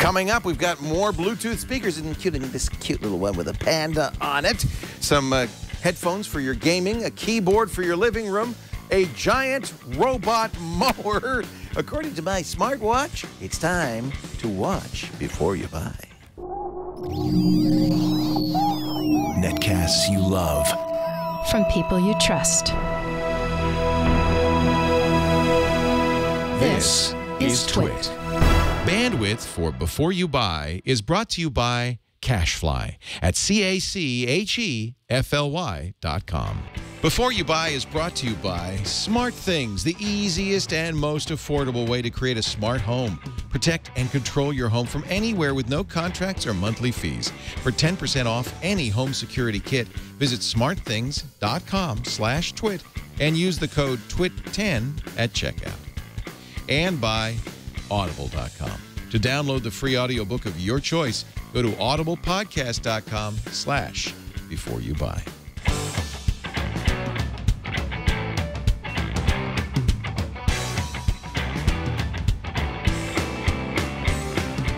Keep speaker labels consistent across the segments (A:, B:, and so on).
A: Coming up, we've got more Bluetooth speakers, including this cute little one with a panda on it. Some headphones for your gaming, a keyboard for your living room, a giant robot mower. According to my smartwatch, it's time to watch before you buy.
B: Netcasts you love.
C: From people you trust.
B: This is Twit.
D: Bandwidth for Before You Buy is brought to you by Cashfly at CACHEFLY.com. Before You Buy is brought to you by SmartThings, the easiest and most affordable way to create a smart home. Protect and control your home from anywhere with no contracts or monthly fees. For 10% off any home security kit, visit smartthings.com/twit and use the code TWIT10 at checkout. And by Audible.com. To download the free audiobook of your choice, go to audiblepodcast.com/beforeyoubuy.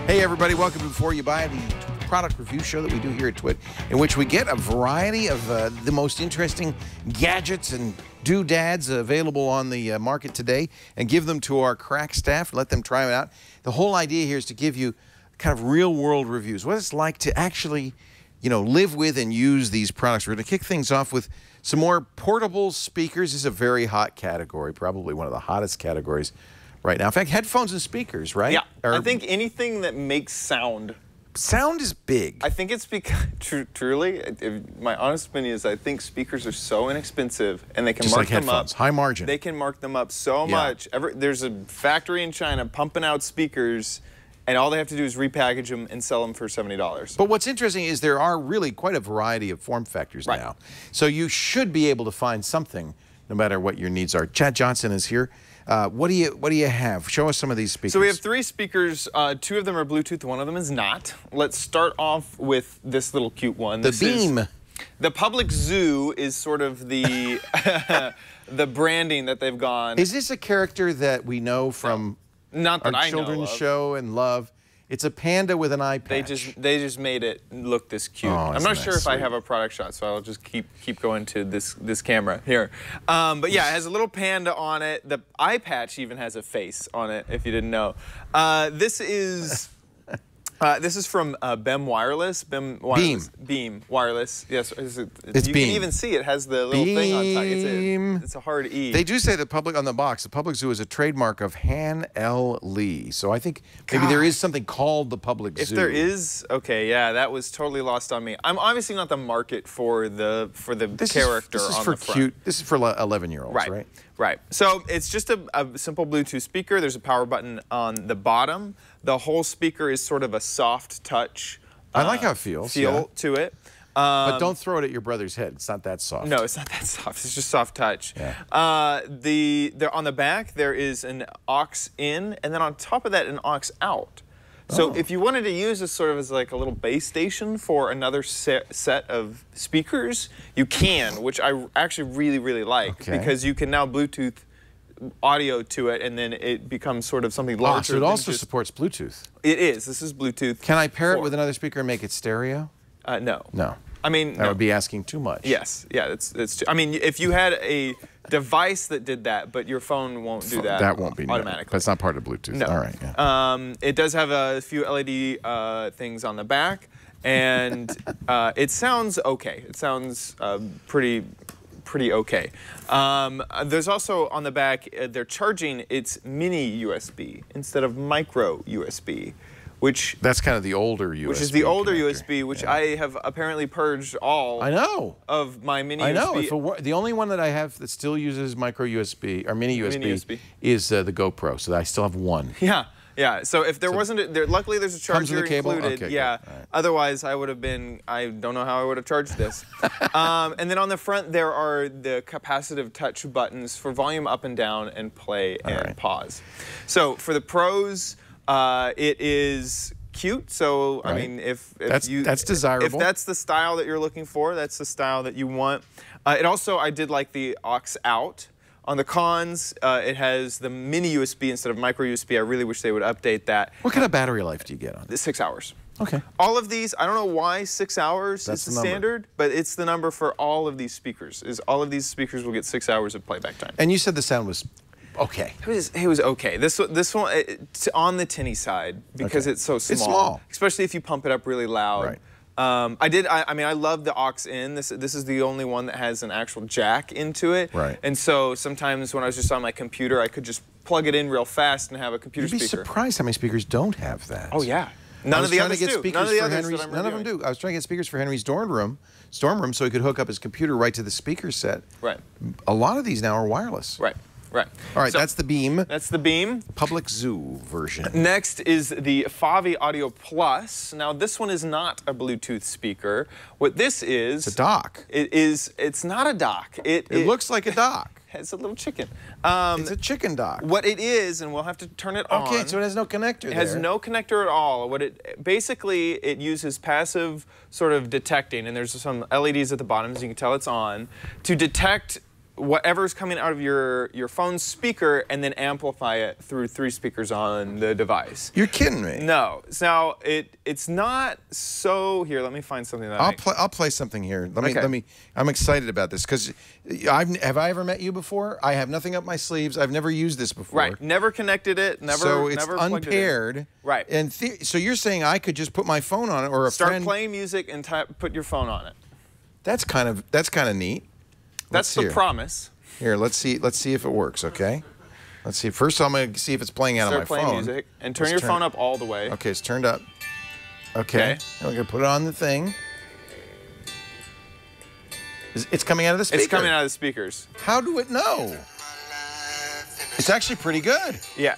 A: Hey, everybody. Welcome to Before You Buy, the product review show that we do here at Twit, in which we get a variety of the most interesting gadgets and doodads available on the market today and give them to our crack staff, let them try them out. The whole idea here is to give you kind of real-world reviews, what it's like to actually, you know, live with and use these products. We're going to kick things off with some more portable speakers. This is a very hot category, probably one of the hottest categories right now. In fact, headphones and speakers, right?
E: Yeah, I think anything that makes sound.
A: Sound is big.
E: I think it's because, truly, my honest opinion is I think speakers are so inexpensive and they can
A: Just
E: mark
A: like
E: them
A: headphones,
E: up.
A: high margin.
E: They can mark them up so much. There's a factory in China pumping out speakers and all they have to do is repackage them and sell them for $70.
A: But what's interesting is there are really quite a variety of form factors now. So you should be able to find something no matter what your needs are. Chad Johnson is here. What do you have? Show us some of these speakers.
E: So we have 3 speakers. 2 of them are Bluetooth. 1 of them is not. Let's start off with this little cute one.
A: The Beam.
E: The Public Zoo is sort of the the branding that they've gone.
A: Is this a character that we know from
E: Not that
A: our
E: I know
A: children's
E: of.
A: show and love? It's a panda with an eye
E: They
A: patch.
E: just made it look this cute.
A: Oh,
E: I'm
A: isn't
E: not
A: that
E: sure if I
A: sweet.
E: have a product shot, so I'll just keep going to this camera here. But yeah, it has a little panda on it. The eye patch even has a face on it, if you didn't know. This is from BEM Wireless. BEM Wireless. Beam Wireless. Yes,
A: It's
E: you
A: Beam.
E: can even see it has the little thing on top.
A: Beam.
E: It's a hard E.
A: They do say the public on the box. The Public Zoo is a trademark of Han L. Lee. So I think maybe there is something called the Public Zoo.
E: If there is, okay, yeah, that was totally lost on me. I'm obviously not the market for the character
A: this is
E: on
A: for
E: the front.
A: cute. This is for 11-year-olds, right?
E: Right. So it's just a simple Bluetooth speaker. There's a power button on the bottom. The whole speaker is sort of a soft touch.
A: I like how it feels.
E: To it.
A: But don't throw it at your brother's head. It's not that soft.
E: No, it's not that soft. It's just soft touch.
A: Yeah.
E: On the back there is an aux in, and then on top of that an aux out. So if you wanted to use this sort of as like a little base station for another set of speakers, you can, which I actually really like, because you can now Bluetooth audio to it, and then it becomes sort of something larger.
A: So it also supports Bluetooth.
E: It is. This is Bluetooth.
A: Can I pair it with another speaker and make it stereo?
E: No.
A: No.
E: I mean,
A: that would be asking too much.
E: Yes. Yeah. It's. I mean, if you had a device that did that, but your phone won't do that.
A: That won't be
E: automatically.
A: That's not part of Bluetooth.
E: No.
A: All right. Yeah.
E: It does have a few LED things on the back, and it sounds okay. It sounds pretty okay. There's also on the back, they're charging its mini USB instead of micro USB. Which
A: that's kind of the older USB.
E: Which is the older
A: connector.
E: USB, which I have apparently purged all.
A: I know.
E: Of my mini USB.
A: I know. The only one that I have that still uses micro USB or mini USB is the GoPro. So I still have one.
E: Yeah. Yeah. So if there wasn't, luckily there's a charger
A: cable?
E: included.
A: Okay,
E: yeah.
A: right.
E: Otherwise, I would have been. I don't know how I would have charged this. And then on the front there are the capacitive touch buttons for volume up and down and play and pause. So for the pros. It is cute, so I mean, if
A: that's desirable.
E: If that's the style that you're looking for, that's the style that you want. It also, I did like the aux out On the cons, it has the mini USB instead of micro USB. I really wish they would update that.
A: What kind of battery life do you get on it?
E: 6 hours.
A: Okay.
E: All of these, I don't know why 6 hours
A: That's
E: is
A: the
E: the
A: number.
E: standard, but it's the number for all of these speakers. All of these speakers will get 6 hours of playback time.
A: And you said the sound was okay.
E: It was okay. This one, it's on the tinny side because it's so small.
A: It's small.
E: Especially if you pump it up really loud.
A: Right.
E: I mean, I love the aux in. This is the only one that has an actual jack into it.
A: Right.
E: And so sometimes when I was just on my computer, I could just plug it in real fast and have a computer
A: You'd be
E: speaker.
A: surprised how many speakers don't have that.
E: Oh yeah. None of the others do. None of the others that I'm
A: None of them
E: reviewing.
A: do. I was trying to get speakers for Henry's dorm room, so he could hook up his computer right to the speaker set.
E: Right.
A: A lot of these now are wireless.
E: Right. Right.
A: All right,
E: So,
A: that's the Beam.
E: That's the Beam.
A: Public Zoo version.
E: Next is the Favi Audio Plus. Now this one is not a Bluetooth speaker. What this is,
A: It's a dock.
E: it's not a dock.
A: It looks like a dock.
E: It's a little chicken.
A: It's a chicken dock.
E: What it is, and we'll have to turn it on.
A: Okay, so it has no connector there.
E: It has no connector at all. Basically it uses passive sort of detecting, and there's some LEDs at the bottom, as you can tell it's on, to detect whatever's coming out of your phone's speaker and then amplify it through 3 speakers on the device.
A: You're kidding me.
E: No. Now it's not so. Here, let me find something that
A: I'll play something here.
E: Okay.
A: Let me. I'm excited about this because have I ever met you before? I have nothing up my sleeves. I've never used this before.
E: Right. Never connected it. Never.
A: So it's
E: never plugged
A: unpaired.
E: it in. Right.
A: And so you're saying I could just put my phone on it, or
E: Start playing music and put your phone on it.
A: That's kind of neat.
E: That's the promise.
A: Here, let's see if it works. Okay. Let's see. First, I'm gonna see if it's playing out on my phone.
E: Start playing music and turn your phone up all the way.
A: Okay, it's turned up. Okay. Now we're gonna put it on the thing. It's coming out of the speaker.
E: It's coming out of the speakers.
A: How do it know? It's actually pretty good.
E: Yeah.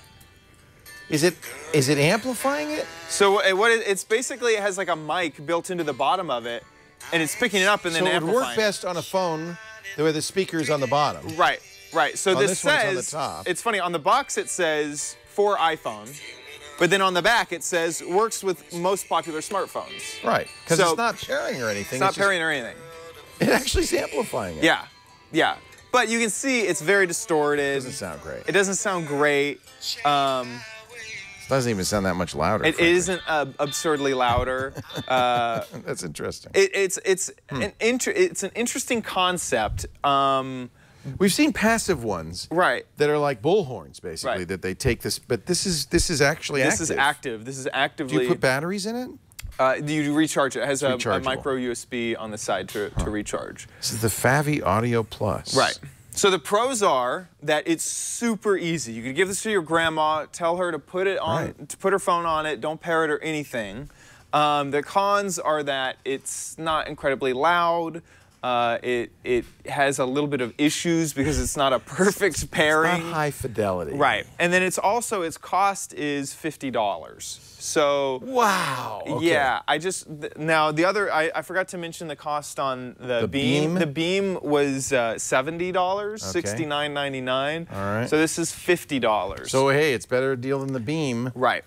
A: Is it amplifying it?
E: So it's basically, it has like a mic built into the bottom of it, and it's picking it up and then
A: So it would
E: amplifying.
A: work best on a phone where the speaker's on the bottom.
E: Right, right. So
A: this one, it's on the
E: says,
A: top.
E: it's funny, on the box it says for iPhone, but then on the back it says works with most popular smartphones.
A: Right, because
E: So-
A: it's not pairing or anything.
E: It's not
A: just-
E: pairing or anything.
A: It actually is amplifying it.
E: Yeah, yeah. But you can see it's very distorted.
A: It doesn't sound great.
E: It doesn't sound great.
A: It doesn't even sound that much louder.
E: It
A: frankly.
E: isn't absurdly louder.
A: That's interesting.
E: It's an interesting concept.
A: We've seen passive ones,
E: Right.
A: that are like bullhorns, basically,
E: Right.
A: that they take this. But this is actually active.
E: This is active. This is actively.
A: Do you put batteries in it?
E: You recharge it. It has a
A: rechargeable.
E: micro USB on the side to recharge.
A: This is the Favi Audio Plus.
E: Right. So the pros are that it's super easy. You could give this to your grandma, tell her to put it on,
A: Right.
E: to put her phone on it, don't pair it or anything. The cons are that it's not incredibly loud. It has a little bit of issues because it's not a perfect pairing.
A: It's not high fidelity.
E: Right. And then its cost is $50. So
A: Wow. Okay.
E: yeah, now the other I forgot to mention the cost on the Beam.
A: Beam?
E: The Beam was $70, $69.99.
A: All right.
E: So this is $50.
A: So hey, it's better deal than the Beam.
E: right.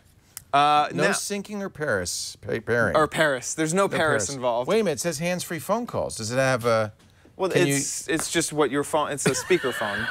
A: No
E: Now-
A: syncing or pairing.
E: or Paris. There's no Paris involved.
A: Wait a minute. It says hands-free phone calls. Does it have a?
E: Well,
A: can
E: it's just what your phone. It's a speaker phone.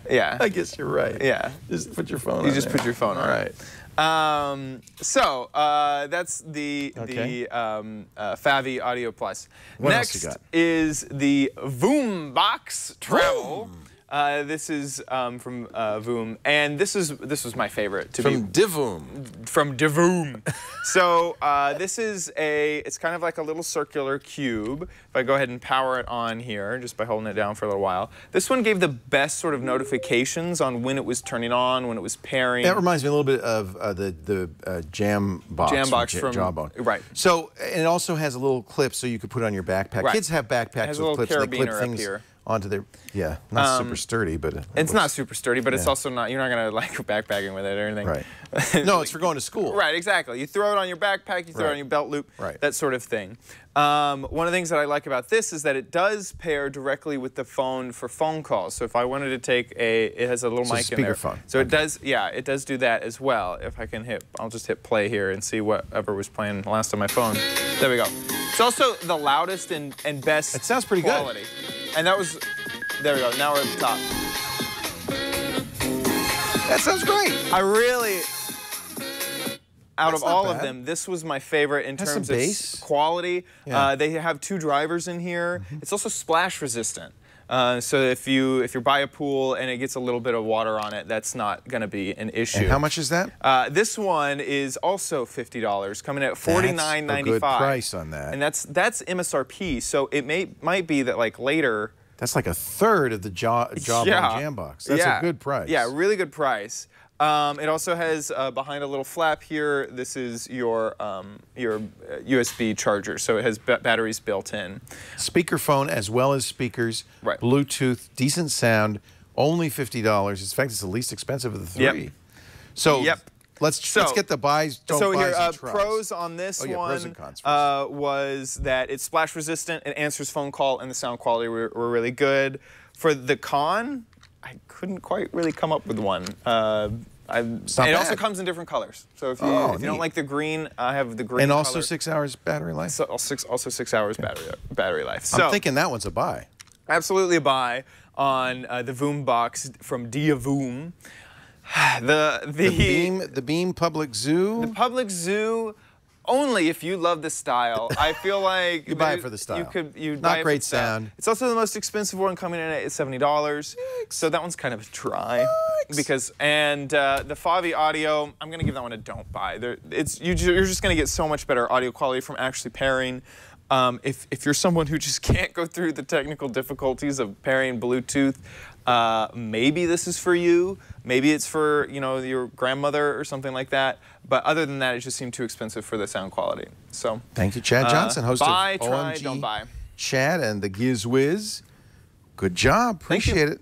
E: Yeah.
A: I guess you're right.
E: Yeah.
A: Just put your phone on.
E: You just
A: there.
E: put your phone on.
A: All right.
E: So that's the Favi Audio Plus.
A: What else
E: Next
A: you got?
E: is the Voombox Travel. This is from Voom, and this was my favorite
A: From Divoom.
E: from Divoom. So it's kind of like a little circular cube. If I go ahead and power it on here, just by holding it down for a little while, this one gave the best sort of notifications on when it was turning on, when it was pairing.
A: That reminds me a little bit of the Jam Box.
E: Jambox from
A: Jawbone.
E: right.
A: So and it also has a little clip so you could put it on your backpack.
E: Right.
A: Kids have backpacks
E: has a
A: with
E: little
A: clips and they clip
E: carabiner up
A: things
E: here.
A: onto their not super sturdy, but
E: It's not super sturdy, but it's
A: Yeah.
E: also not. You're not gonna like go backpacking with it or anything.
A: right. No, it's for going to school.
E: Right, exactly. You throw it on your backpack, you throw it
A: Right.
E: on your belt loop,
A: Right.
E: that sort of thing. One of the things that I like about this is that it does pair directly with the phone for phone calls. So if I wanted to take it has a little mic in there.
A: speakerphone.
E: So it does, yeah, it does do that as well. If I can I'll just hit play here and see whatever was playing last on my phone. There we go. It's also the loudest and best
A: It sounds pretty good.
E: quality. And that was There we go. Now we're at the top.
A: That sounds great.
E: I really, out
A: That's
E: of
A: not
E: all
A: bad.
E: of them, this was my favorite in
A: Has
E: terms
A: some
E: of
A: bass.
E: quality.
A: Yeah.
E: They have 2 drivers in here. It's also splash resistant. So if you're by a pool and it gets a little bit of water on it, that's not going to be an issue.
A: And how much is that?
E: This one is also $50, coming at $49.95.
A: That's a good price on that.
E: And that's MSRP. So it might be that like later.
A: That's like a third of the Jawbone Jambox. That's a good price.
E: Yeah, really good price. It also has behind a little flap here. This is your USB charger, so it has batteries built in.
A: Speakerphone as well as speakers.
E: Right.
A: Bluetooth, decent sound. Only $50. In fact, it's the least expensive of the 3.
E: Yep.
A: So let's get the buys. Don't
E: so
A: buys
E: here,
A: and tries.
E: pros on this
A: pros
E: one
A: and cons first.
E: was that it's splash resistant, it answers phone call, and the sound quality were really good. For the con, I couldn't quite really come up with one. It also comes in different colors. So if you don't like the green, I have the green.
A: And also
E: color.
A: 6 hours battery life.
E: So also 6 hours battery life. So
A: I'm thinking that one's a buy.
E: absolutely a buy on the Voom box from Dia Voom.
A: The Beam Public Zoo.
E: The Public Zoo. Only if you love the style. I feel like
A: you buy it for the style.
E: You'd
A: Not
E: buy it
A: great
E: for the style.
A: sound.
E: It's also the most expensive one, coming in at $70. So that one's kind of dry. Because the Favi Audio, I'm gonna give that one a don't buy. You're just gonna get so much better audio quality from actually pairing. If you're someone who just can't go through the technical difficulties of pairing Bluetooth, maybe this is for you. Maybe it's for your grandmother or something like that. But other than that, it just seemed too expensive for the sound quality. So
A: thank you, Chad Johnson, host
E: buy,
A: of
E: try,
A: OMG
E: don't buy.
A: Chad and the Giz Wiz. Good job. Appreciate it.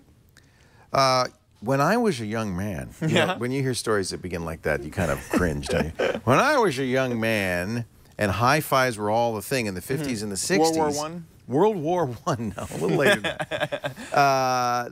A: When I was a young man, you know, when you hear stories that begin like that, you kind of cringe, don't you? When I was a young man, and hi-fis were all the thing in the 50s and the 60s.
E: World War I?
A: World War I, no, a little later than that.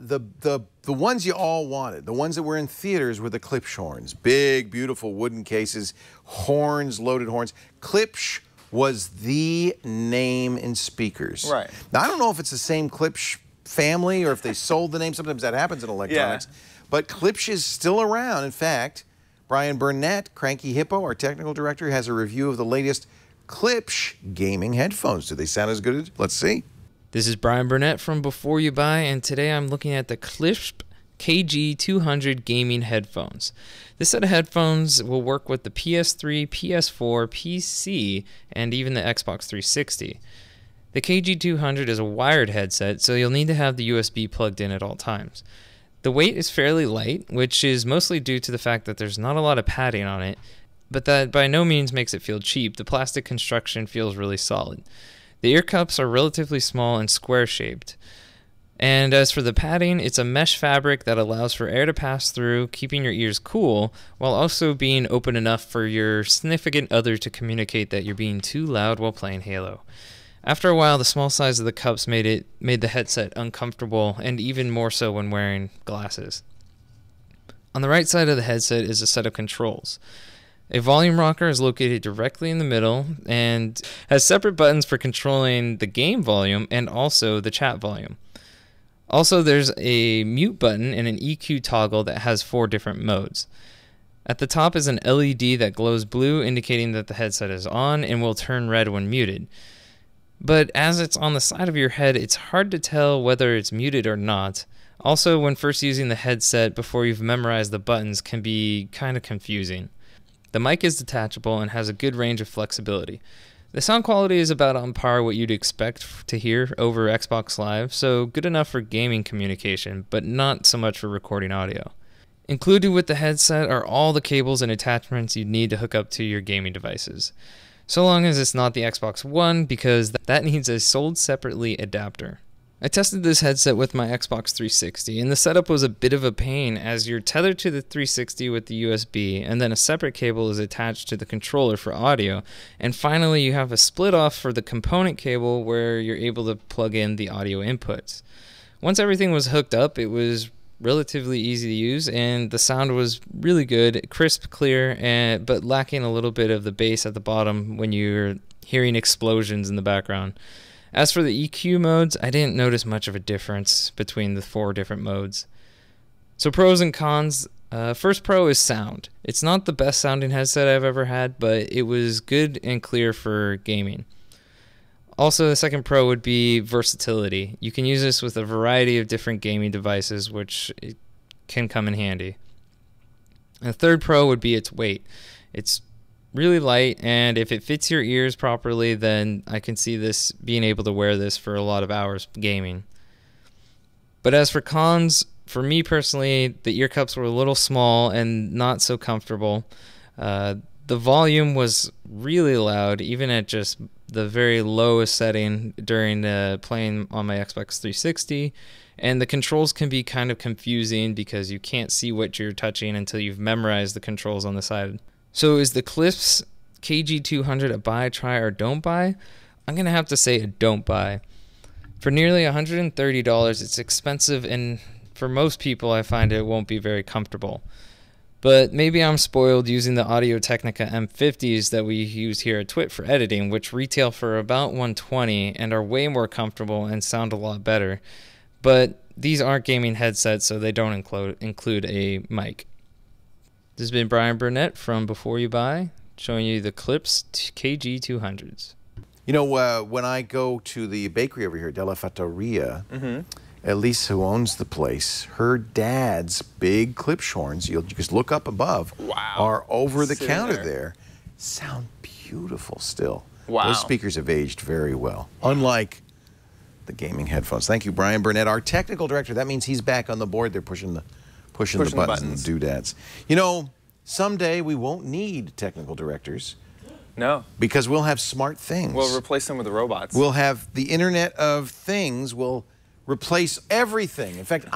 A: The ones you all wanted, the ones that were in theaters, were the Klipsch horns. Big, beautiful wooden cases, horns, loaded horns. Klipsch was the name in speakers.
E: Right.
A: Now, I don't know if it's the same Klipsch family or if they sold the name. Sometimes that happens in electronics.
E: Yeah.
A: But Klipsch is still around. In fact, Brian Burnett, Cranky Hippo, our technical director, has a review of the latest Klipsch gaming headphones. Do they sound as good? Let's see.
B: This is Brian Burnett from Before You Buy, and today I'm looking at the Klipsch KG200 gaming headphones. This set of headphones will work with the PS3, PS4, PC, and even the Xbox 360. The KG200 is a wired headset, so you'll need to have the USB plugged in at all times. The weight is fairly light, which is mostly due to the fact that there's not a lot of padding on it, but that by no means makes it feel cheap. The plastic construction feels really solid. The ear cups are relatively small and square-shaped. And as for the padding, it's a mesh fabric that allows for air to pass through, keeping your ears cool, while also being open enough for your significant other to communicate that you're being too loud while playing Halo. After a while, the small size of the cups made the headset uncomfortable, and even more so when wearing glasses. On the right side of the headset is a set of controls. A volume rocker is located directly in the middle and has separate buttons for controlling the game volume and also the chat volume. Also, there's a mute button and an EQ toggle that has 4 different modes. At the top is an LED that glows blue, indicating that the headset is on and will turn red when muted. But as it's on the side of your head, it's hard to tell whether it's muted or not. Also, when first using the headset before you've memorized the buttons can be kind of confusing. The mic is detachable and has a good range of flexibility. The sound quality is about on par what you'd expect to hear over Xbox Live, so good enough for gaming communication, but not so much for recording audio. Included with the headset are all the cables and attachments you'd need to hook up to your gaming devices. So long as it's not the Xbox One, because that needs a sold separately adapter. I tested this headset with my Xbox 360, and the setup was a bit of a pain as you're tethered to the 360 with the USB, and then a separate cable is attached to the controller for audio, and finally you have a split off for the component cable where you're able to plug in the audio inputs. Once everything was hooked up, it was relatively easy to use, and the sound was really good, crisp, clear, but lacking a little bit of the bass at the bottom when you're hearing explosions in the background. As for the EQ modes, I didn't notice much of a difference between the 4 different modes. So pros and cons. First pro is sound. It's not the best sounding headset I've ever had, but it was good and clear for gaming. Also, the second pro would be versatility. You can use this with a variety of different gaming devices, which can come in handy. And the third pro would be its weight. It's really light, and if it fits your ears properly, then I can see this being able to wear this for a lot of hours gaming. But as for cons, for me personally, the ear cups were a little small and not so comfortable. The volume was really loud, even at just the very lowest setting during playing on my Xbox 360. And the controls can be kind of confusing because you can't see what you're touching until you've memorized the controls on the side. So is the Klipsch KG200 a buy, try, or don't buy? I'm going to have to say a don't buy. For nearly $130, it's expensive, and for most people, I find it won't be very comfortable. But maybe I'm spoiled using the Audio-Technica M50s that we use here at Twit for editing, which retail for about $120 and are way more comfortable and sound a lot better. But these aren't gaming headsets, so they don't include a mic. This has been Brian Burnett from Before You Buy, showing you the Klipsch KG200s.
A: You know, when I go to the bakery over here, Della Fattoria, Elise, who owns the place, her dad's big Klipsch horns, you just look up above, are over the counter there. Sound beautiful still.
E: Wow.
A: Those speakers have aged very well, unlike the gaming headphones. Thank you, Brian Burnett, our technical director. That means he's back on the board. They're pushing the buttons and the doodads. You know, someday we won't need technical directors.
E: No.
A: Because we'll have smart things.
E: We'll replace them with the robots.
A: We'll have the Internet of Things will replace everything. In fact,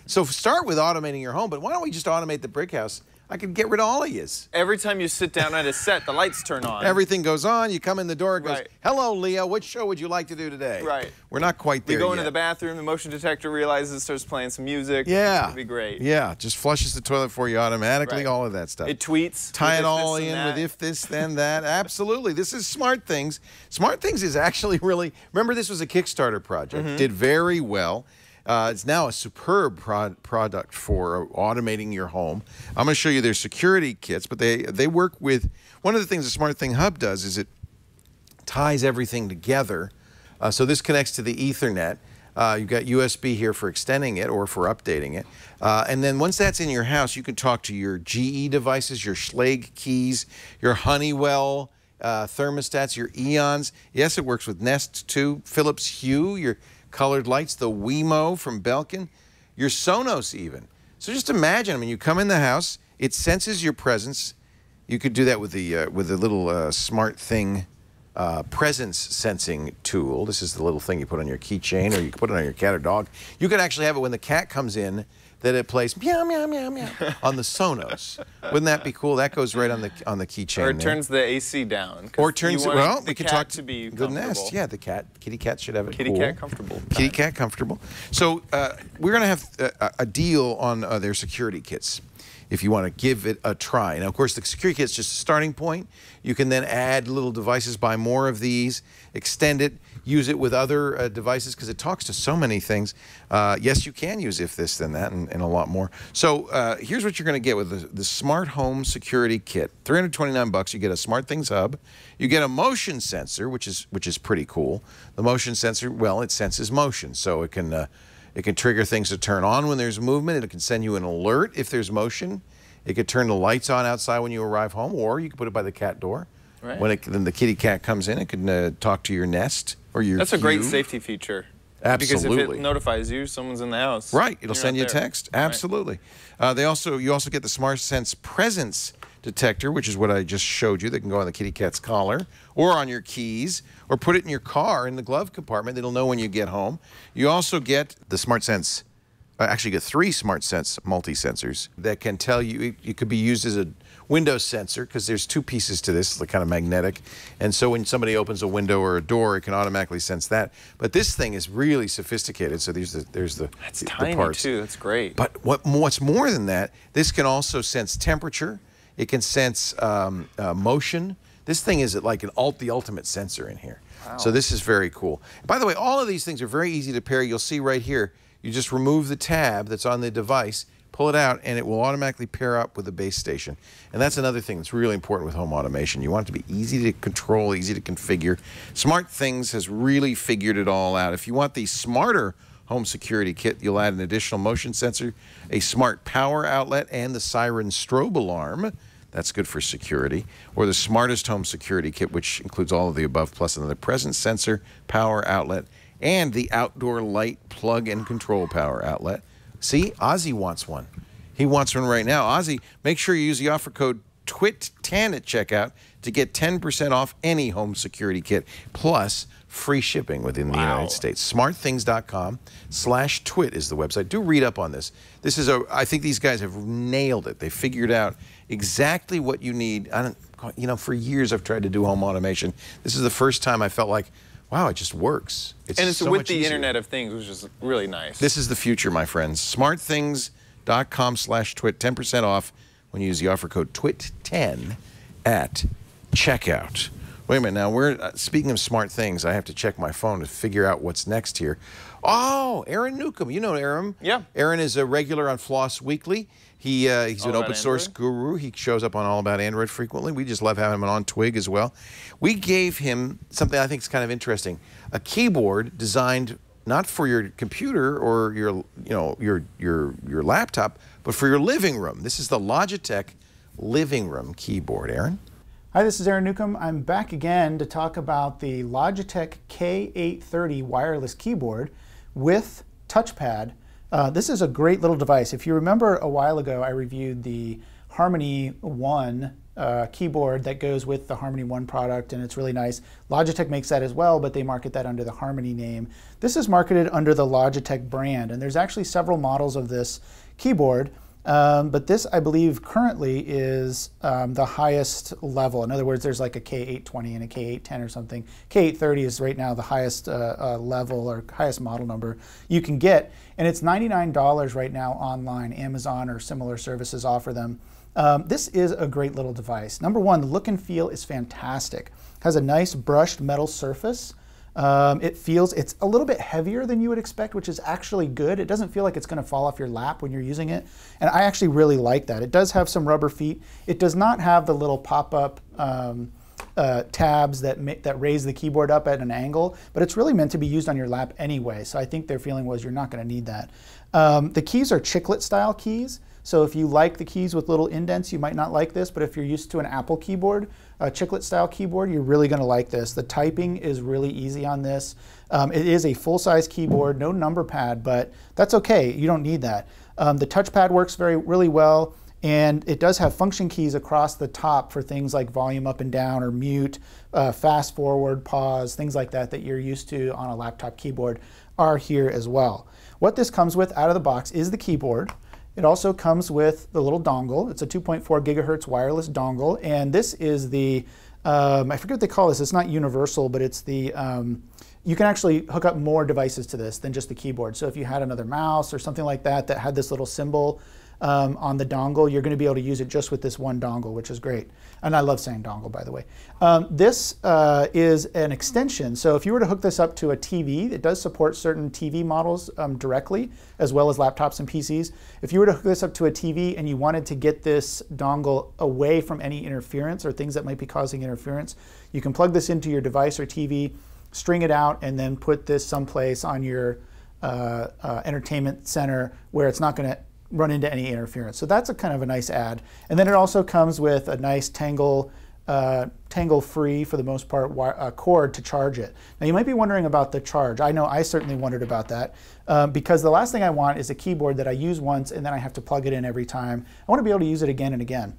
A: so start with automating your home, but why don't we just automate the brick house? I could get rid of all of yous.
E: Every time you sit down at a set, the lights turn on.
A: Everything goes on. You come in the door, it goes,
E: Right.
A: hello, Leo, which show would you like to do today?
E: Right.
A: We're not quite there
E: You go
A: yet.
E: into the bathroom, the motion detector realizes, starts playing some music.
A: Yeah.
E: It'd be great.
A: Yeah, just flushes the toilet for you automatically,
E: Right.
A: all of that stuff.
E: It tweets.
A: Tie
E: with
A: it
E: if
A: all
E: this and
A: in
E: that.
A: with if this, then that. Absolutely. This is SmartThings. SmartThings is actually really, remember this was a Kickstarter project. Did very well. It's now a superb product for automating your home. I'm going to show you their security kits, but they work with, one of the things the SmartThing Hub does is it ties everything together. So this connects to the Ethernet. You've got USB here for extending it or for updating it. And then once that's in your house, you can talk to your GE devices, your Schlage keys, your Honeywell thermostats, your Eons. Yes, it works with Nest too. Philips Hue, your colored lights, the Wemo from Belkin, your Sonos even. So just imagine, I mean, you come in the house, it senses your presence. You could do that with the little SmartThing presence sensing tool. This is the little thing you put on your keychain, or you can put it on your cat or dog. You could actually have it when the cat comes in, that it plays meow meow meow meow on the Sonos. Wouldn't that be cool? That goes right on the keychain.
E: Or it turns the AC down.
A: Or turns it. Well, we could talk
E: to be
A: the Nest. Yeah, the kitty cat should have it.
E: Kitty
A: cool.
E: cat comfortable.
A: Kitty cat comfortable. So we're going to have a deal on their security kits, if you want to give it a try. Now, of course, the security kit is just a starting point. You can then add little devices, buy more of these, extend it, use it with other devices, because it talks to so many things. Yes, you can use if this, then that, and a lot more. So here's what you're going to get with the Smart Home Security Kit. $329. You get a SmartThings hub. You get a motion sensor, which is pretty cool. The motion sensor, well, it senses motion, so it can trigger things to turn on when there's movement. It can send you an alert if there's motion. It could turn the lights on outside when you arrive home, or you can put it by the cat door.
E: Right.
A: Then the kitty cat comes in, it can talk to your Nest or your
E: That's a great
A: Hue.
E: safety feature.
A: Absolutely.
E: Because if it notifies you, someone's in the house.
A: Right. It'll
E: You're
A: send you a
E: not there.
A: text. Absolutely. You also get the SmartSense presence detector, which is what I just showed you. That can go on the kitty cat's collar or on your keys, or put it in your car in the glove compartment. It'll know when you get home. You also get the SmartSense. Actually, you get 3 SmartSense multi-sensors that can tell you. It could be used as a window sensor, because there's 2 pieces to this, like kind of magnetic. And so when somebody opens a window or a door, it can automatically sense that. But this thing is really sophisticated. So there's the
E: That's
A: the
E: tiny
A: parts.
E: too. That's great.
A: But what's more than that, this can also sense temperature. It can sense motion. This thing is like the ultimate sensor in here. Wow. So this is very cool. By the way, all of these things are very easy to pair. You'll see right here, you just remove the tab that's on the device, pull it out, and it will automatically pair up with the base station. And that's another thing that's really important with home automation. You want it to be easy to control, easy to configure. SmartThings has really figured it all out. If you want the smarter home security kit, you'll add an additional motion sensor, a smart power outlet, and the Siren strobe alarm. That's good for security. Or the smartest home security kit, which includes all of the above, plus another presence sensor, power outlet, and the outdoor light plug and control power outlet. See, Ozzy wants one. He wants one right now. Ozzy, make sure you use the offer code TWIT10 at checkout to get 10% off any home security kit, plus free shipping within the United States. SmartThings.com/twit is the website. Do read up on this. This is I think these guys have nailed it. They figured out exactly what you need. For years I've tried to do home automation. This is the first time I felt like, wow, it just works.
E: And it's so with the Internet of Things, which is really nice.
A: This is the future, my friends. SmartThings.com/twit, 10% off when you use the offer code TWIT10 at checkout. Wait a minute, now we're speaking of smart things. I have to check my phone to figure out what's next here. Oh, Aaron Newcomb, you know Aaron.
E: Yeah.
A: Aaron is a regular on Floss Weekly. He's an open source guru. He shows up on All About Android frequently. We just love having him on Twig as well. We gave him something I think is kind of interesting, a keyboard designed not for your computer or your laptop, but for your living room. This is the Logitech living room keyboard. Aaron?
F: Hi, this is Aaron Newcomb. I'm back again to talk about the Logitech K830 wireless keyboard with touchpad. This is a great little device. If you remember a while ago, I reviewed the Harmony One keyboard that goes with the Harmony One product, and it's really nice. Logitech makes that as well, but they market that under the Harmony name. This is marketed under the Logitech brand, and there's actually several models of this keyboard. But this, I believe, currently is the highest level. In other words, there's like a K820 and a K810 or something. K830 is right now the highest level or highest model number you can get. And it's $99 right now online. Amazon or similar services offer them. This is a great little device. Number one, the look and feel is fantastic. It has a nice brushed metal surface. It's a little bit heavier than you would expect, which is actually good. It doesn't feel like it's going to fall off your lap when you're using it. And I actually really like that. It does have some rubber feet. It does not have the little pop-up tabs that raise the keyboard up at an angle, but it's really meant to be used on your lap anyway. So I think their feeling was you're not going to need that. The keys are chiclet style keys. So if you like the keys with little indents, you might not like this, but if you're used to an Apple keyboard, a chiclet style keyboard, you're really going to like this. The typing is really easy on this. It is a full-size keyboard, no number pad, but that's okay. You don't need that. The touchpad works really well, and it does have function keys across the top for things like volume up and down or mute, fast forward, pause, things like that that you're used to on a laptop keyboard are here as well. What this comes with out of the box is the keyboard. It also comes with the little dongle. It's a 2.4 gigahertz wireless dongle, and this is the, I forget what they call this, it's not universal, but it's the, you can actually hook up more devices to this than just the keyboard. So if you had another mouse or something like that that had this little symbol on the dongle, you're going to be able to use it just with this one dongle, which is great. And I love saying dongle, by the way. This is an extension. So if you were to hook this up to a TV, it does support certain TV models directly, as well as laptops and PCs. If you were to hook this up to a TV and you wanted to get this dongle away from any interference or things that might be causing interference, you can plug this into your device or TV, string it out, and then put this someplace on your entertainment center where it's not going to run into any interference. So that's a kind of a nice add. And then it also comes with a nice tangle-free, for the most part, cord to charge it. Now you might be wondering about the charge. I know I certainly wondered about that because the last thing I want is a keyboard that I use once and then I have to plug it in every time. I want to be able to use it again and again.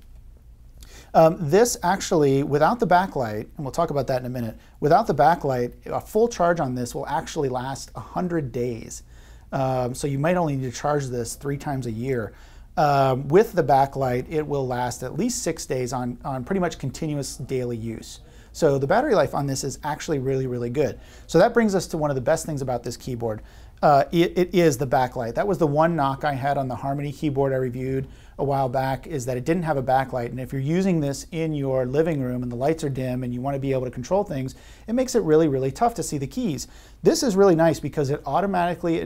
F: This actually, without the backlight, and we'll talk about that in a minute, without the backlight, a full charge on this will actually last 100 days. So you might only need to charge this 3 times a year. With the backlight, it will last at least 6 days on pretty much continuous daily use. So the battery life on this is actually really, really good. So that brings us to one of the best things about this keyboard. it is the backlight. That was the one knock I had on the Harmony keyboard I reviewed a while back, is that it didn't have a backlight. And if you're using this in your living room and the lights are dim and you want to be able to control things, it makes it really, really tough to see the keys. This is really nice because it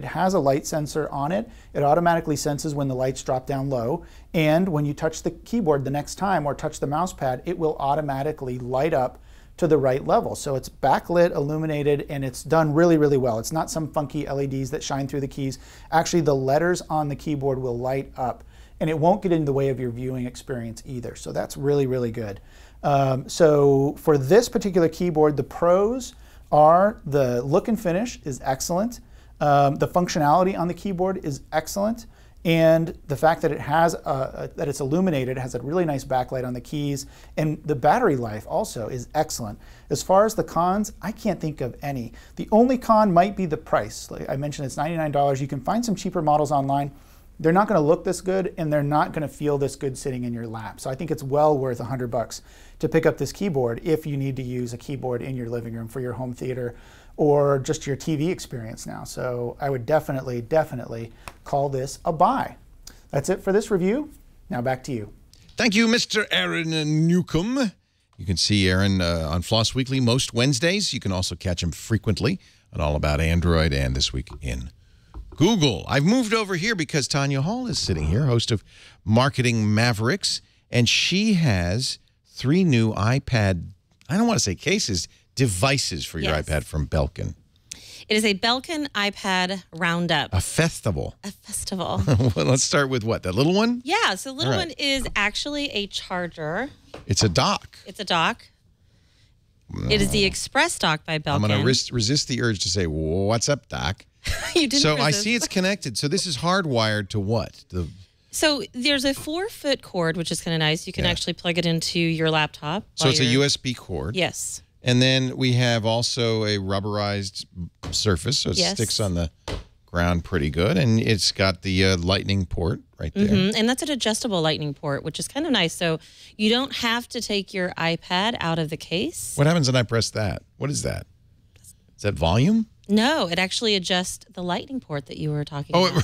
F: has a light sensor on it. It automatically senses when the lights drop down low. And when you touch the keyboard the next time or touch the mouse pad, it will automatically light up to the right level. So it's backlit, illuminated, and it's done really, really well. It's not some funky LEDs that shine through the keys. Actually, the letters on the keyboard will light up, and it won't get in the way of your viewing experience either. So that's really, really good. So for this particular keyboard, the pros are the look and finish is excellent. The functionality on the keyboard is excellent. And the fact that it has that it's illuminated, it has a really nice backlight on the keys, and the battery life also is excellent. As far as the cons, I can't think of any. The only con might be the price. Like I mentioned, it's $99. You can find some cheaper models online. They're not going to look this good, and they're not going to feel this good sitting in your lap. So I think it's well worth $100 to pick up this keyboard if you need to use a keyboard in your living room for your home theater or just your TV experience now. So I would definitely, definitely call this a buy. That's it for this review. Now back to you.
D: Thank you, Mr. Aaron Newcomb. You can see Aaron on Floss Weekly most Wednesdays. You can also catch him frequently on All About Android and This Week in Google. I've moved over here because Tanya Hall is sitting here, host of Marketing Mavericks, and she has 3 new iPad, I don't want to say cases, devices for your iPad from Belkin.
G: It is a Belkin iPad Roundup.
D: A festival.
G: A festival.
D: Well, let's start with what? That little one?
G: Yeah, so the little one is actually a charger.
D: It's a dock.
G: It's a dock. It is the Express dock by Belkin.
D: I'm going to resist the urge to say, what's up, doc?
G: You didn't
D: So
G: resist.
D: I see it's connected. So this is hardwired to what?
G: So there's a 4-foot cord, which is kind of nice. You can actually plug it into your laptop.
D: So it's a USB cord.
G: Yes.
D: And then we have also a rubberized surface, so it sticks on the ground pretty good. And it's got the lightning port right there.
G: And that's an adjustable lightning port, which is kind of nice. So you don't have to take your iPad out of the case.
D: What happens when I press that? What is that? Is that volume?
G: No, it actually adjusts the lightning port that you were talking about.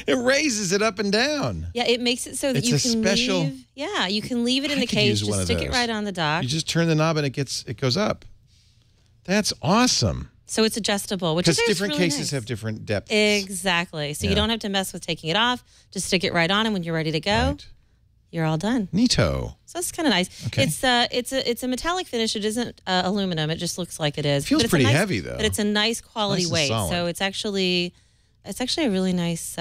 D: It raises it up and down.
G: Yeah, it makes it so that you can leave. Yeah, you can leave it in the case. Just stick it right on the dock.
D: You just turn the knob and it goes up. That's awesome.
G: So it's adjustable, which is
D: because different
G: really
D: cases have different depths.
G: Exactly. So you don't have to mess with taking it off. Just stick it right on, and when you're ready to go, you're all done.
D: Neato.
G: So it's kind of nice. Okay. It's a metallic finish. It isn't aluminum. It just looks like it is.
D: Feels pretty heavy though.
G: But it's a nice quality weight. So it's actually a really nice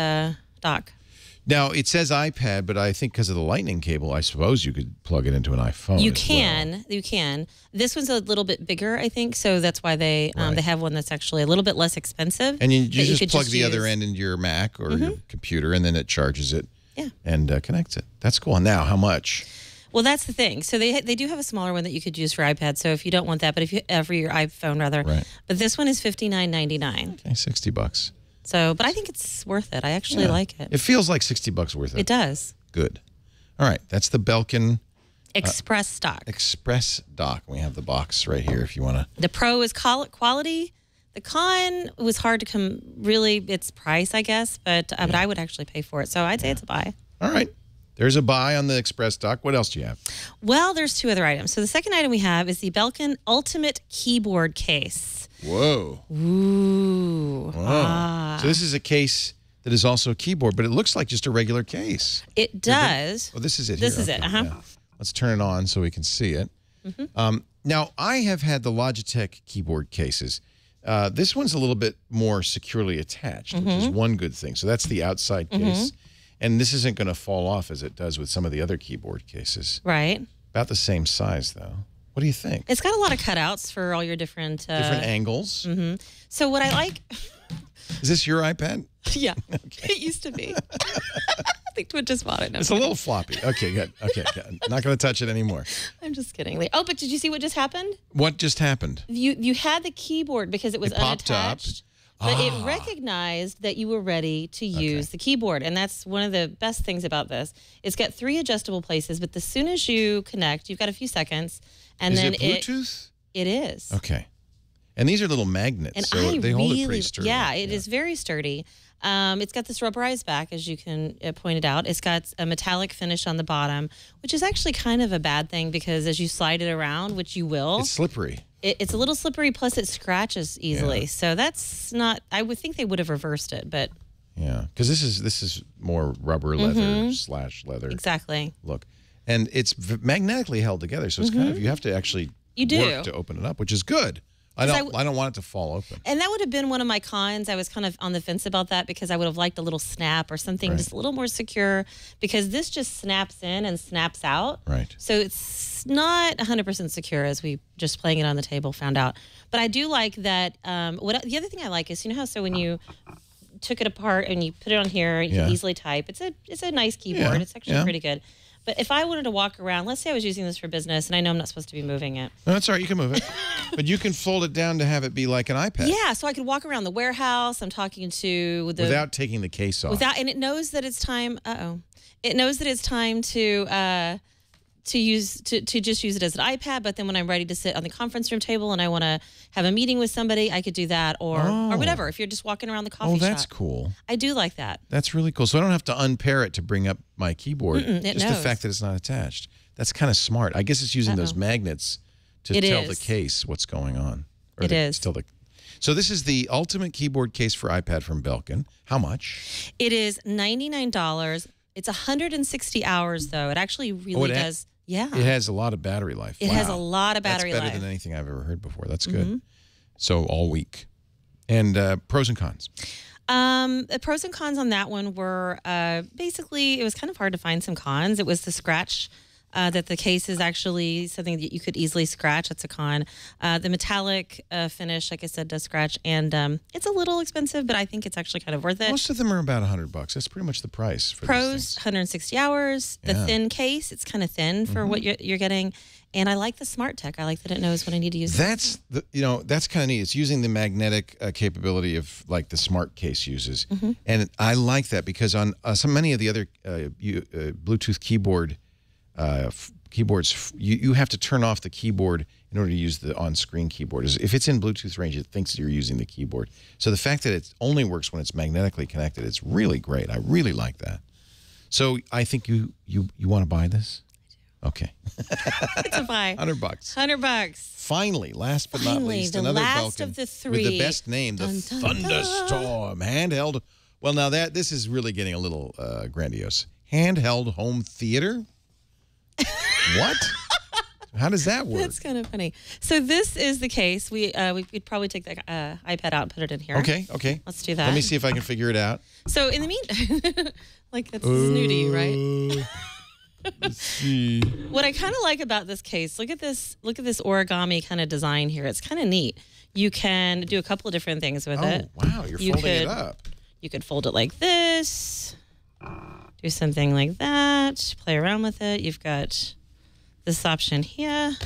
G: dock.
D: Now, it says iPad, but I think because of the lightning cable, I suppose you could plug it into an iPhone.
G: You can. You can. This one's a little bit bigger, I think, so that's why they have one that's actually a little bit less expensive.
D: And you just plug the other end into your Mac or your computer, and then it charges it and connects it. That's cool. Now, how much?
G: Well, that's the thing. So they do have a smaller one that you could use for iPad. So if you don't want that, but if you for your iPhone rather.
D: Right.
G: But this one is $59.99.
D: Okay, $60.
G: So, but I think it's worth it. I actually like it.
D: It feels like $60 worth it.
G: It does.
D: Good. All right, that's the Belkin
G: Express dock.
D: Express dock. We have the box right here if you want to.
G: The pro is quality. The con was hard to come. Really, it's price, I guess, but I would actually pay for it. So I'd say it's a buy.
D: All right. There's a buy on the Express dock. What else do you have?
G: Well, there's 2 other items. So the second item we have is the Belkin Ultimate Keyboard Case.
D: Whoa.
G: Ooh.
D: Whoa. So this is a case that is also a keyboard, but it looks like just a regular case.
G: It does.
D: Oh, this is it.
G: This is it.
D: Yeah. Let's turn it on so we can see it. Now, I have had the Logitech keyboard cases. This one's a little bit more securely attached, which is one good thing. So that's the outside case. And this isn't going to fall off as it does with some of the other keyboard cases.
G: Right.
D: About the same size, though. What do you think?
G: It's got a lot of cutouts for all your different
D: angles.
G: So what I like.
D: Is this your iPad?
G: Yeah. Okay. It used to be. I think Twitch just bought it. No,
D: it's a little floppy. Okay, good. Okay, good. Not going to touch it anymore.
G: I'm just kidding. Oh, but did you see what just happened?
D: What just happened?
G: You had the keyboard because it was unattached. But it recognized that you were ready to use the keyboard. And that's one of the best things about this. It's got 3 adjustable places, but as soon as you connect, you've got a few seconds. And
D: is
G: then
D: it Bluetooth?
G: It is.
D: Okay. And these are little magnets,
G: And
D: so they hold it pretty sturdy.
G: Yeah, it is very sturdy. It's got this rubberized back, as you can point it out. It's got a metallic finish on the bottom, which is actually kind of a bad thing because as you slide it around, which you will,
D: it's slippery.
G: It's a little slippery, plus it scratches easily. Yeah. So that's not. I would think they would have reversed it, but
D: yeah, because this is more rubber leather / leather.
G: Exactly.
D: Look, and it's magnetically held together, so it's kind of you have to actually work to open it up, which is good. I don't want it to fall open.
G: And that would have been one of my cons. I was kind of on the fence about that because I would have liked a little snap or something just a little more secure, because this just snaps in and snaps out.
D: Right.
G: So it's not 100% secure, as we just playing it on the table found out. But I do like that. The other thing I like is, you know how when you took it apart and you put it on here, you can easily type. It's a nice keyboard.
D: Yeah.
G: It's actually pretty good. But if I wanted to walk around, let's say I was using this for business, and I know I'm not supposed to be moving it.
D: No, that's all right. You can move it. But you can fold it down to have it be like an iPad.
G: Yeah, so I could walk around the warehouse. I'm talking to the...
D: Without taking the case off.
G: And it knows that it's time... It knows that it's time to just use it as an iPad, but then when I'm ready to sit on the conference room table and I want to have a meeting with somebody, I could do that, or whatever. If you're just walking around the coffee shop.
D: Oh, that's cool.
G: I do like that.
D: That's really cool. So I don't have to unpair it to bring up my keyboard. Just the fact that it's not attached. That's kind of smart. I guess it's using those magnets to tell the case what's going on. So this is the ultimate keyboard case for iPad from Belkin. How much?
G: It is $99. It's 160 hours, though. It actually really does. Yeah.
D: It has a lot of battery life.
G: It has a lot of battery life.
D: That's better than anything I've ever heard before. That's good. So all week. And pros and cons.
G: The pros and cons on that one were basically, it was kind of hard to find some cons. It was the scratch, that the case is actually something that you could easily scratch. That's a con. The metallic finish, like I said, does scratch. And it's a little expensive, but I think it's actually kind of worth it.
D: Most of them are about $100. That's pretty much the price for
G: pros,
D: these things.
G: 160 hours. The thin case, it's kind of thin for what you're getting. And I like the SmartTech. I like that it knows when I need to use it.
D: That's that's kind of neat. It's using the magnetic capability of like the Smart case uses, and I like that because on many of the other Bluetooth keyboards, you have to turn off the keyboard in order to use the on-screen keyboard. If it's in Bluetooth range, it thinks you're using the keyboard. So the fact that it only works when it's magnetically connected, it's really great. I really like that. So I think you want to buy this. Okay.
G: It's a buy.
D: $100.
G: $100.
D: Finally, last but not least,
G: the
D: another
G: last
D: Belkin
G: of the three.
D: with the best name, the Thunderstorm handheld. Well, now this is really getting a little grandiose. Handheld home theater. What? How does that work?
G: That's kind of funny. So this is the case. We'd probably take the iPad out and put it in here.
D: Okay.
G: Let's do that.
D: Let me see if I can figure it out.
G: So in the meantime, like that's snooty, right?
D: Let's see.
G: What I kind of like about this case, look at this origami kind of design here. It's kind of neat. You can do a couple of different things with it.
D: Oh, wow. You're folding it up.
G: You could fold it like this. Do something like that. Play around with it. You've got this option here.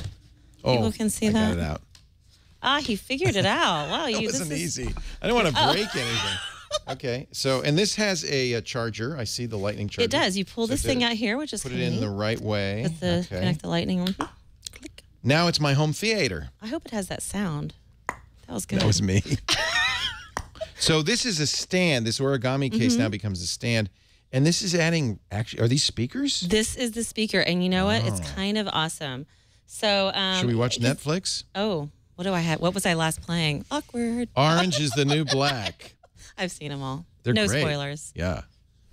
G: People can see that.
D: I got it out.
G: Ah, he figured it out. Wow,
D: that wasn't easy. I didn't want to break anything. Okay, so, and this has a charger. I see the lightning charger.
G: It does. You pull this thing out here, which is
D: put it in the right way.
G: With the connect the lightning one. Click.
D: Now it's my home theater.
G: I hope it has that sound. That was good.
D: That was me. So this is a stand. This origami case now becomes a stand. And this is adding, actually, are these speakers?
G: This is the speaker. And you know what? It's kind of awesome. So,
D: should we watch Netflix?
G: Oh, what do I have? What was I last playing? Awkward.
D: Orange is the new black.
G: I've seen them all.
D: They're
G: no
D: great.
G: spoilers.
D: Yeah.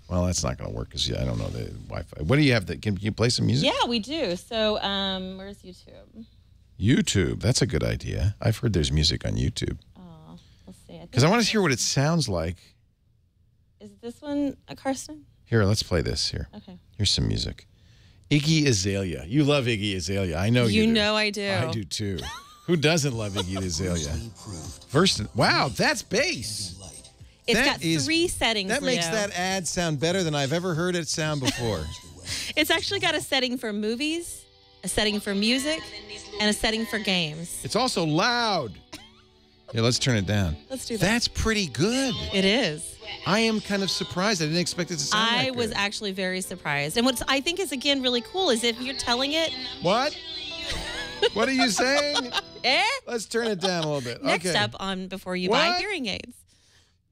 D: Well, that's not going to work because I don't know the Wi-Fi. What do you have? Can you play some music?
G: Yeah, we do. So, where's YouTube?
D: YouTube. That's a good idea. I've heard there's music on YouTube.
G: Oh, let's see.
D: Because I want to hear what it sounds like.
G: Is this one a Karsten?
D: Here, let's play this here.
G: Okay.
D: Here's some music. Iggy Azalea. You love Iggy Azalea. I know you do.
G: You know I do.
D: I do too. Who doesn't love Iggy Azalea? First, wow, that's bass.
G: It's got 3 settings.
D: That makes that ad sound better than I've ever heard it sound before.
G: It's actually got a setting for movies, a setting for music, and a setting for games.
D: It's also loud. Yeah, let's turn it down.
G: Let's do that.
D: That's pretty good.
G: It is.
D: I am kind of surprised. I didn't expect it to sound that good.
G: I was actually very surprised. And what I think is, again, really cool is if you're telling it.
D: What? What are you saying?
A: Let's turn it down a little bit.
G: Next
A: Okay.
G: up on Before You Buy hearing aids.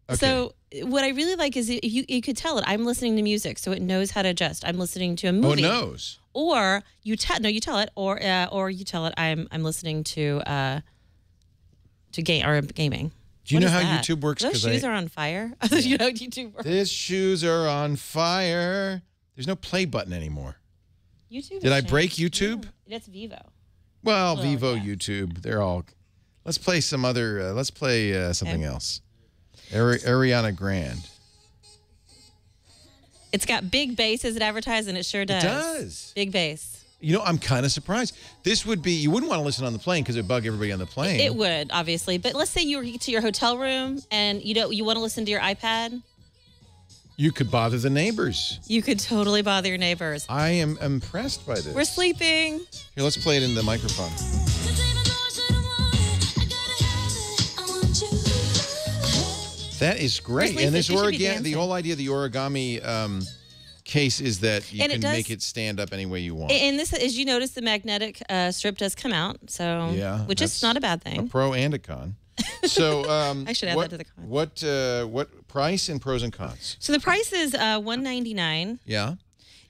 A: Okay.
G: So what I really like is you could tell it. I'm listening to music, so it knows how to adjust. I'm listening to a movie.
A: Oh, it knows.
G: Or you tell it, or you tell it I'm listening to gaming.
A: Do you
G: What
A: know
G: is
A: how
G: that?
A: YouTube works?
G: Those shoes are on fire. You know YouTube works.
A: These shoes are on fire. There's no play button anymore.
G: YouTube.
A: Did I break YouTube?
G: Yeah, that's Vivo.
A: Well,
G: Well,
A: Vivo,
G: yeah.
A: YouTube, they're all. Let's play some other. Let's play something else. Ariana Grande.
G: It's got big bass as it advertised, and it sure does.
A: It does.
G: Big bass.
A: You know, I'm kind of surprised. This would be. You wouldn't want to listen on the plane because it would bug everybody on the plane.
G: It would, obviously. But let's say you were to your hotel room and you want to listen to your iPad.
A: You could bother the neighbors.
G: You could totally bother your neighbors.
A: I am impressed by this.
G: We're sleeping.
A: Here, let's play it in the microphone. That is great. And this origami, the whole idea of the origami case is that you can make it stand up any way you want.
G: And this, as you notice, the magnetic strip does come out. So,
A: yeah,
G: which is not a bad thing.
A: A pro and a con. So
G: I should add that to the con.
A: What price and pros and cons?
G: So the price is $199.
A: Yeah.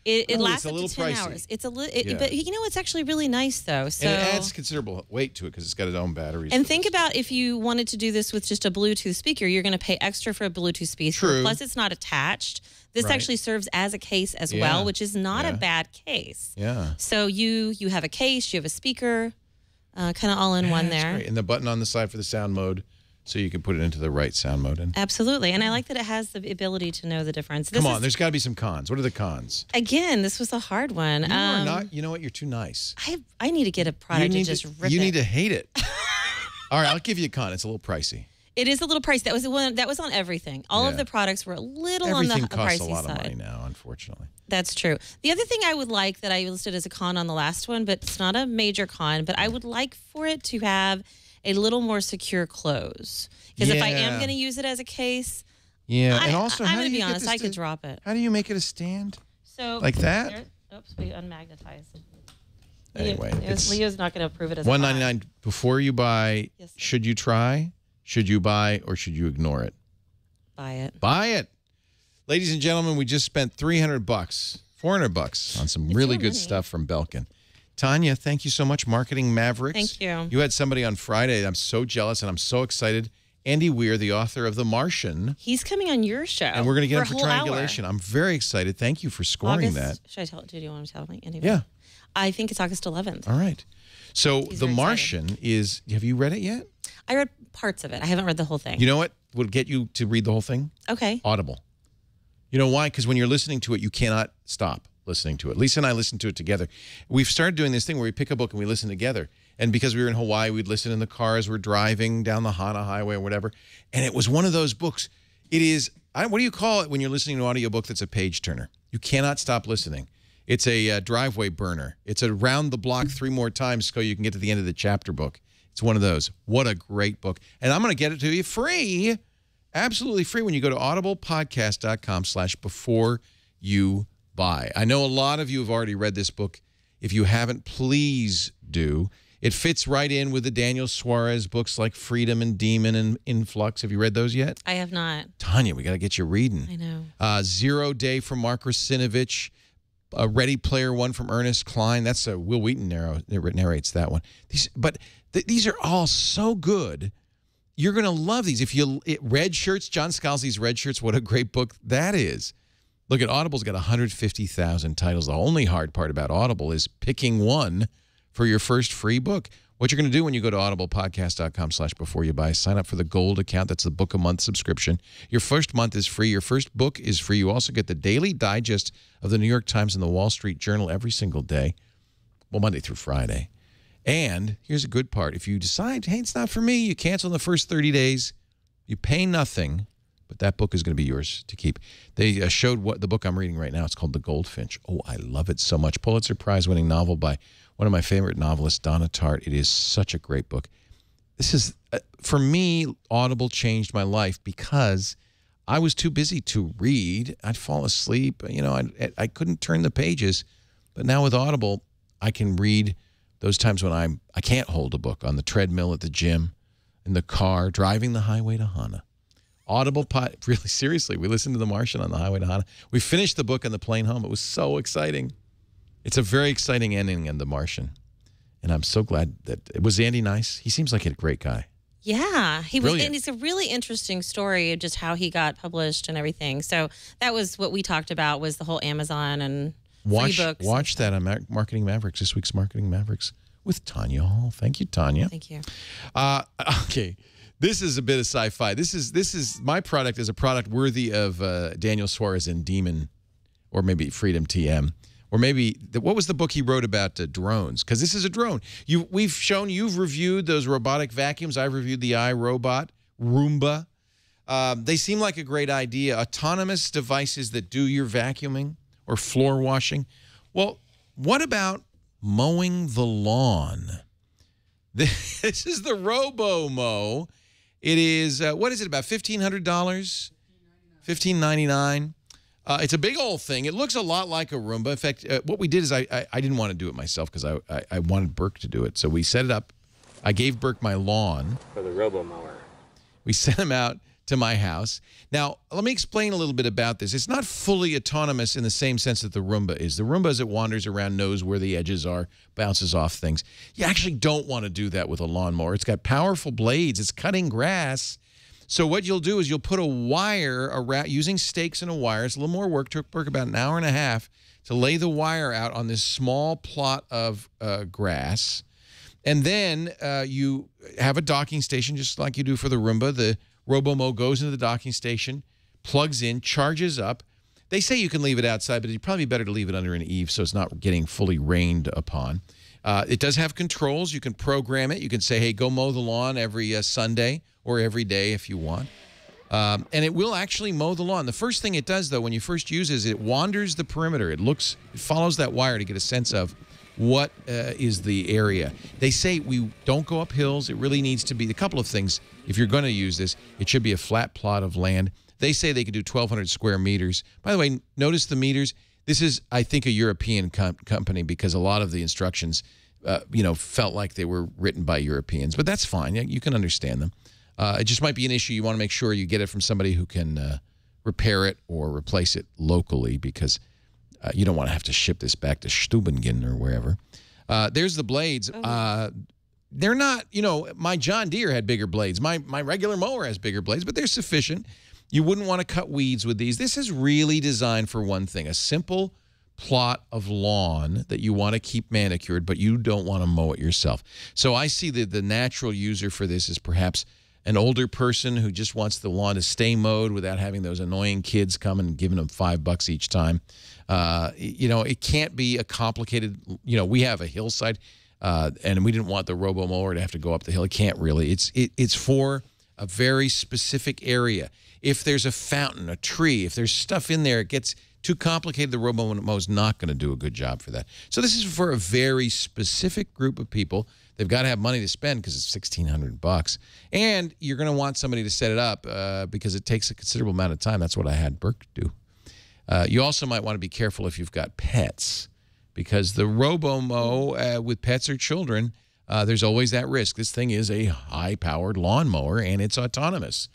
G: It
A: Ooh,
G: lasts
A: it's a
G: up to
A: little
G: 10
A: pricey.
G: hours. It's
A: Yeah.
G: but you know it's actually really nice though. So
A: And it adds considerable weight to it because it's got its own batteries.
G: And think about if you wanted to do this with just a Bluetooth speaker, you're going to pay extra for a Bluetooth speaker.
A: True.
G: Plus, it's not attached. This
A: Right.
G: actually serves as a case as
A: Yeah.
G: well, which is not
A: Yeah.
G: a bad case.
A: Yeah.
G: So you have a case, you have a speaker, kind of all in one
A: That's
G: there.
A: great. And the button on the side for the sound mode, so you can put it into the right sound mode. And
G: Absolutely. And I like that it has the ability to know the difference. This
A: come on,
G: is,
A: there's got to be some cons. What are the cons?
G: again, this was a hard one.
A: You are not. You know what? You're too nice.
G: I need to get a product
A: you
G: to just rip
A: You
G: it.
A: need to hate it. All right, I'll give you a con. It's a little pricey.
G: It is a little pricey. That was the one that was on everything. All of
A: Yeah.
G: the products were a little
A: Everything
G: on the
A: costs
G: pricey
A: a lot
G: side.
A: of money now, unfortunately.
G: That's true. The other thing I would like that I listed as a con on the last one, but it's not a major con, but I would like for it to have a little more secure close. Because if I am
A: Yeah.
G: going to use it as a case,
A: Yeah, and also,
G: I'm
A: how
G: going
A: do
G: to be
A: you get
G: honest,
A: this
G: I could drop it.
A: How do you make it a stand?
G: So
A: Like that?
G: Oops, we unmagnetized.
A: Anyway, it's
G: Leo's not going to approve it as a
A: $199 before you buy.
G: Yes.
A: Should you try? Should you buy, or should you ignore it?
G: Buy it.
A: Buy it, ladies and gentlemen. We just spent $300, $400 on some really good stuff from Belkin. Tanya, thank you so much, Marketing Mavericks.
G: Thank you.
A: You had somebody on Friday. I'm so jealous and I'm so excited. Andy Weir, the author of The Martian.
G: He's coming on your show.
A: And we're going to get him
G: a
A: for
G: whole
A: triangulation.
G: hour.
A: I'm very excited. Thank you for scoring
G: August,
A: that.
G: Should I tell it? Do you want to tell me? Anyway.
A: Yeah.
G: I think it's August 11th.
A: All right. So
G: He's
A: The
G: very
A: Martian is, have you read it yet?
G: I read parts of it. I haven't read the whole thing.
A: You know what would get you to read the whole thing?
G: Okay.
A: Audible. You know why? Because when you're listening to it, you cannot stop listening to it. Lisa and I listened to it together. We've started doing this thing where we pick a book and we listen together. And because we were in Hawaii, we'd listen in the car as we're driving down the Hana Highway or whatever. And it was one of those books. It is, what do you call it when you're listening to an audiobook that's a page turner? You cannot stop listening. It's a driveway burner. It's a round the block 3 more times so you can get to the end of the chapter book. It's one of those. What a great book. And I'm going to get it to you free, absolutely free, when you go to audiblepodcast.com/beforeyoubuy. I know a lot of you have already read this book. If you haven't, please do. It fits right in with the Daniel Suarez books like Freedom and Demon and Influx. Have you read those yet?
G: I have not.
A: Tanya, we got to get you reading.
G: I know.
A: 0 Day from Mark Rusinovich. Ready Player One from Ernest Cline. That's Will Wheaton narrates that one. These are all so good. You're going to love these. Red Shirts, John Scalzi's Red Shirts, what a great book that is. Look at Audible's got 150,000 titles. The only hard part about Audible is picking one for your first free book. What you're going to do when you go to audiblepodcast.com/beforeyoubuy, sign up for the gold account. That's the book a month subscription. Your first month is free. Your first book is free. You also get the daily digest of the New York Times and the Wall Street Journal every single day. Well, Monday through Friday. And here's a good part. If you decide, hey, it's not for me, you cancel in the first 30 days, you pay nothing, but that book is going to be yours to keep. They showed what the book I'm reading right now. It's called The Goldfinch. Oh, I love it so much. Pulitzer Prize-winning novel by one of my favorite novelists, Donna Tartt. It is such a great book. This is, for me, Audible changed my life because I was too busy to read. I'd fall asleep. You know, I couldn't turn the pages. But now with Audible, I can read
D: those times when I can't hold a book, on the treadmill at the gym, in the car, driving the highway to Hana. Audible, really seriously, we listened to The Martian on the highway to Hana. We finished the book on the plane home. It was so exciting. It's a very exciting ending in The Martian. And I'm so glad that, was Andy nice? He seems like a great guy.
G: Yeah, he was,
D: Brilliant.
G: and it's a really interesting story of just how he got published and everything. So that was what we talked about, was the whole Amazon and free books.
D: Watch that on Marketing Mavericks, this week's Marketing Mavericks with Tanya Hall. Thank you, Tanya.
G: Thank you.
D: Okay, this is a bit of sci-fi. This is my product is a product worthy of Daniel Suarez in Demon, or maybe Freedom TM. Or maybe, what was the book he wrote about drones? Because this is a drone. You've reviewed those robotic vacuums. I've reviewed the iRobot, Roomba. They seem like a great idea. Autonomous devices that do your vacuuming or floor washing. Well, what about mowing the lawn? This is the Robomow. It is, what is it, about $1,500? $1,599. It's a big old thing. It looks a lot like a Roomba. In fact, what we did is I didn't want to do it myself because I wanted Burke to do it. So we set it up. I gave Burke my lawn.
H: For the Robomower.
D: We sent him out to my house. Now, let me explain a little bit about this. It's not fully autonomous in the same sense that the Roomba is. The Roomba, as it wanders around, knows where the edges are, bounces off things. You actually don't want to do that with a lawnmower. It's got powerful blades. It's cutting grass. So what you'll do is you'll put a wire around, using stakes and a wire. It's a little more work. Took Burke about an hour and a half to lay the wire out on this small plot of grass. And then you have a docking station, just like you do for the Roomba. The Robomow goes into the docking station, plugs in, charges up. They say you can leave it outside, but it'd probably be better to leave it under an eave so it's not getting fully rained upon. It does have controls. You can program it. You can say, hey, go mow the lawn every Sunday or every day if you want. And it will actually mow the lawn. The first thing it does, though, when you first use it, is it wanders the perimeter. It follows that wire to get a sense of what is the area. They say we don't go up hills. It really needs to be a couple of things. If you're going to use this, it should be a flat plot of land. They say they can do 1,200 square meters. By the way, notice the meters. This is, I think, a European company because a lot of the instructions, felt like they were written by Europeans. But that's fine. You can understand them. It just might be an issue. You want to make sure you get it from somebody who can repair it or replace it locally because you don't want to have to ship this back to Stubingen or wherever. There's the blades. They're not, my John Deere had bigger blades. My regular mower has bigger blades, but they're sufficient. You wouldn't want to cut weeds with these. This is really designed for one thing, a simple plot of lawn that you want to keep manicured, but you don't want to mow it yourself. So I see the natural user for this is perhaps an older person who just wants the lawn to stay mowed without having those annoying kids come and giving them $5 each time. It can't be a complicated, we have a hillside and we didn't want the Robomower to have to go up the hill. It can't really. It's for a very specific area. If there's a fountain, a tree, if there's stuff in there, it gets too complicated, the Robomow is not going to do a good job for that. So this is for a very specific group of people. They've got to have money to spend because it's $1,600. And you're going to want somebody to set it up because it takes a considerable amount of time. That's what I had Burke do. You also might want to be careful if you've got pets because the Robomow with pets or children, there's always that risk. This thing is a high-powered lawnmower and it's autonomous.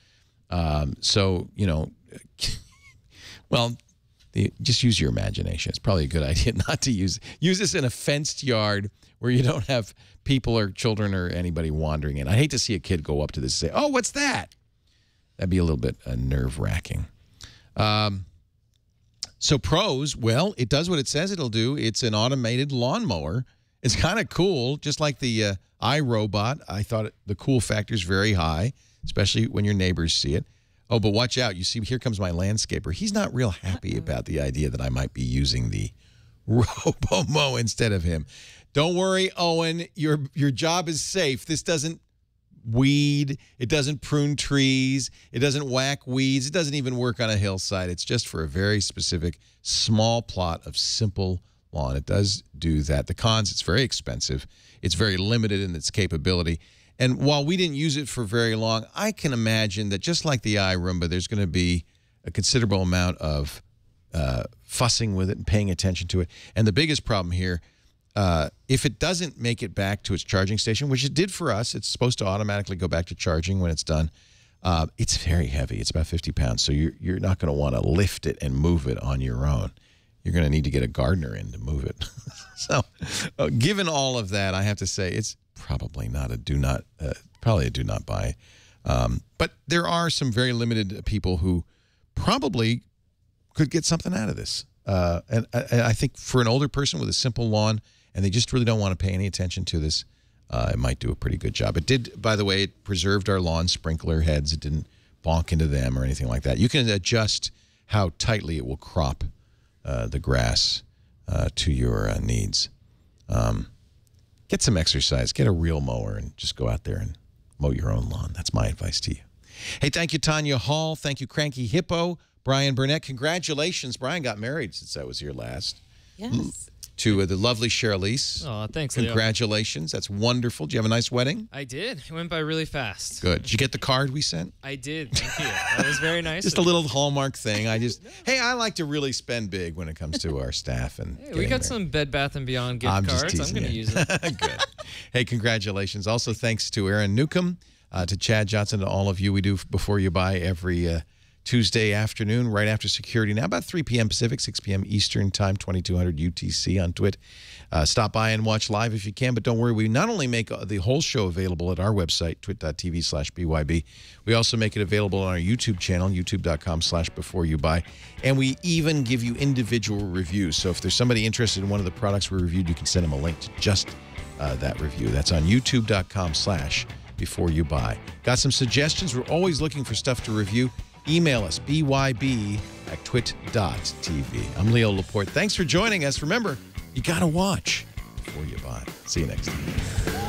D: Just use your imagination. It's probably a good idea not to use this in a fenced yard where you don't have people or children or anybody wandering in. I hate to see a kid go up to this and say, oh, what's that? That'd be a little bit nerve-wracking. So pros, well, it does what it says it'll do. It's an automated lawnmower. It's kind of cool, just like the iRobot. I thought the cool factor is very high, especially when your neighbors see it. Oh, but watch out. You see, here comes my landscaper. He's not real happy about the idea that I might be using the Robomow instead of him. Don't worry, Owen. Your job is safe. This doesn't weed. It doesn't prune trees. It doesn't whack weeds. It doesn't even work on a hillside. It's just for a very specific small plot of simple lawn. It does do that. The cons, it's very expensive. It's very limited in its capability. And while we didn't use it for very long, I can imagine that just like the iRoomba, there's going to be a considerable amount of fussing with it and paying attention to it. And the biggest problem here, if it doesn't make it back to its charging station, which it did for us, it's supposed to automatically go back to charging when it's done. It's very heavy. It's about 50 pounds, so you're not going to want to lift it and move it on your own. You're going to need to get a gardener in to move it. So, given all of that, I have to say it's probably not a probably a do not buy. But there are some very limited people who probably could get something out of this. And I think for an older person with a simple lawn, and they just really don't want to pay any attention to this, it might do a pretty good job. It did, by the way, it preserved our lawn sprinkler heads. It didn't bonk into them or anything like that. You can adjust how tightly it will crop the grass to your needs. Get some exercise. Get a real mower and just go out there and mow your own lawn. That's my advice to you. Hey, thank you, Tanya Hall. Thank you, Cranky Hippo. Brian Burnett, congratulations. Brian got married since I was here last.
G: Yes.
D: To the lovely Cheryl-Lise.
B: Oh, thanks, Leo.
D: Congratulations. That's wonderful. Did you have a nice wedding?
B: I did. It went by really fast.
D: Good. Did you get the card we sent?
B: I did. Thank you. That was very nice.
D: Just a little Hallmark thing. Hey, I like to really spend big when it comes to our staff. And
B: hey, we got some Bed Bath & Beyond gift cards. I'm going to use it.
D: Good. Hey, congratulations. Also, thanks to Aaron Newcomb, to Chad Johnson, to all of you. We do Before You Buy every Tuesday afternoon, right after security. Now about 3 p.m. Pacific, 6 p.m. Eastern Time, 2200 UTC on Twit. Stop by and watch live if you can, but don't worry. We not only make the whole show available at our website, twit.tv/BYB, we also make it available on our YouTube channel, youtube.com/beforeyoubuy, and we even give you individual reviews. So if there's somebody interested in one of the products we reviewed, you can send them a link to just that review. That's on youtube.com/beforeyoubuy. Got some suggestions? We're always looking for stuff to review. Email us, byb@twit.tv. I'm Leo Laporte. Thanks for joining us. Remember, you got to watch before you buy. See you next time.